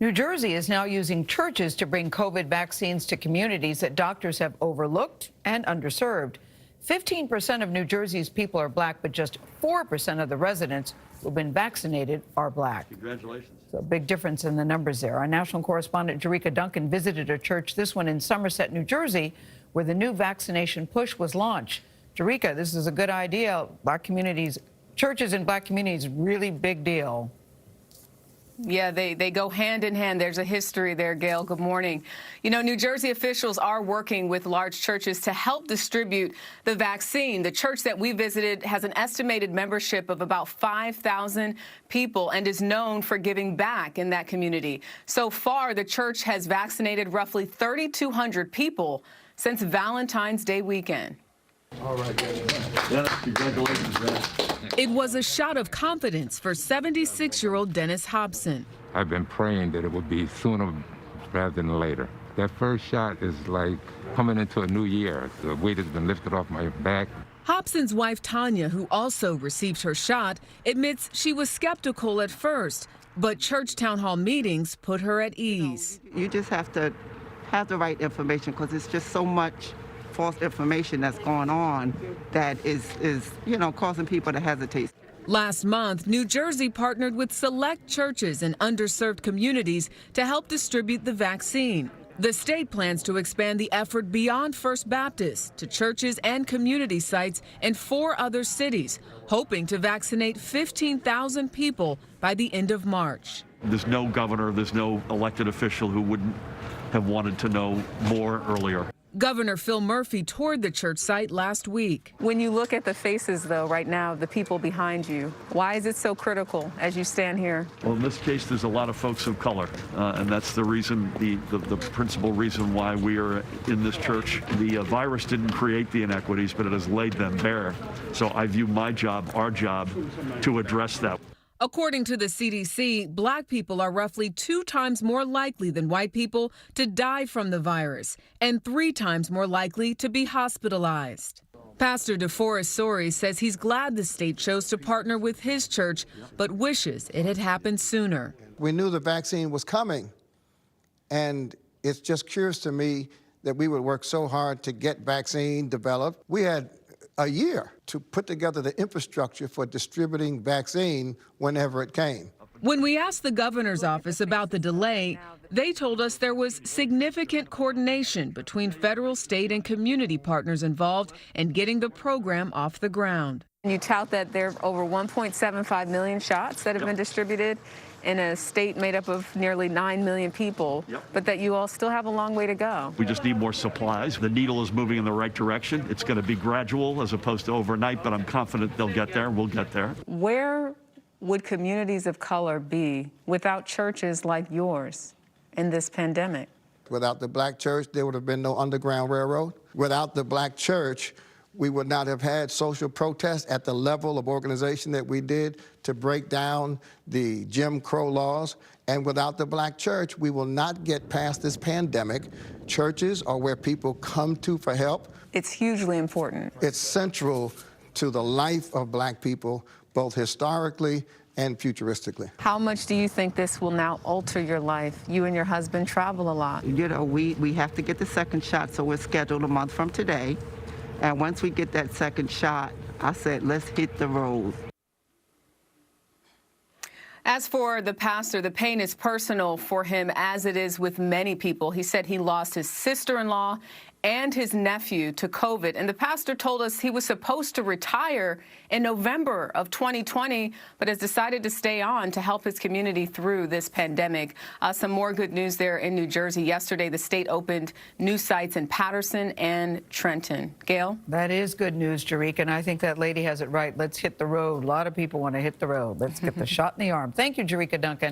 New Jersey is now using churches to bring COVID vaccines to communities that doctors have overlooked and underserved. 15% of New Jersey's people are black, but just 4% of the residents who've been vaccinated are black. Congratulations. So a big difference in the numbers there. Our national correspondent Jericka Duncan visited a church, this one in Somerset, New Jersey, where the new vaccination push was launched. Jericka, this is a good idea. Black communities, churches in black communities, really big deal. Yeah, they go hand in hand. There's a history there, Gayle. Good morning. You know, New Jersey officials are working with large churches to help distribute the vaccine. The church that we visited has an estimated membership of about 5,000 people and is known for giving back in that community. So far, the church has vaccinated roughly 3,200 people since Valentine's Day weekend. All right, Dennis, congratulations, man. It was a shot of confidence for 76-year-old Dennis Hobson. I've been praying that it would be sooner rather than later. That first shot is like coming into a new year. The weight has been lifted off my back. Hobson's wife, Tanya, who also received her shot, admits she was skeptical at first, but church town hall meetings put her at ease. You just have to have the right information because it's just so much false information that's going on that is causing people to hesitate. Last month, New Jersey partnered with select churches in underserved communities to help distribute the vaccine. The state plans to expand the effort beyond First Baptist to churches and community sites in 4 other cities, hoping to vaccinate 15,000 people by the end of March. There's no governor, there's no elected official who wouldn't have wanted to know more earlier. Governor Phil Murphy toured the church site last week. When you look at the faces, though, right now, the people behind you, why is it so critical as you stand here? Well, in this case, there's a lot of folks of color, and that's the reason, the principal reason why we are in this church. The virus didn't create the inequities, but it has laid them bare. So I view my job, our job, to address that. According to the CDC, black people are roughly 2 times more likely than white people to die from the virus and 3 times more likely to be hospitalized. Pastor DeForest Sori says he's glad the state chose to partner with his church, but wishes it had happened sooner. We knew the vaccine was coming, and it's just curious to me that we would work so hard to get vaccine developed. We had a year to put together the infrastructure for distributing vaccine whenever it came. When we asked the governor's office about the delay, they told us there was significant coordination between federal, state, and community partners involved in getting the program off the ground. You tout that there are over 1.75 million shots that have been distributed in a state made up of nearly 9 million people, but that you all still have a long way to go. We just need more supplies. The needle is moving in the right direction. It's going to be gradual as opposed to overnight, but I'm confident they'll get there. We'll get there. Where would communities of color be without churches like yours in this pandemic? Without the black church, there would have been no Underground Railroad. Without the black church, we would not have had social protests at the level of organization that we did to break down the Jim Crow laws. And without the black church, we will not get past this pandemic. Churches are where people come to for help. It's hugely important. It's central to the life of black people, both historically and futuristically. How much do you think this will now alter your life? You and your husband travel a lot. You know, we have to get the second shot, so we're scheduled a month from today. And once we get that second shot, I said, let's hit the road. As for the pastor, the pain is personal for him, as it is with many people. He said he lost his sister-in-law and his nephew to COVID. And the pastor told us he was supposed to retire in November of 2020, but has decided to stay on to help his community through this pandemic. Some more good news there in New Jersey. Yesterday, the state opened new sites in Paterson and Trenton. Gayle? That is good news, Jericka, and I think that lady has it right. Let's hit the road. A lot of people want to hit the road. Let's get the shot in the arm. Thank you, Jericka Duncan.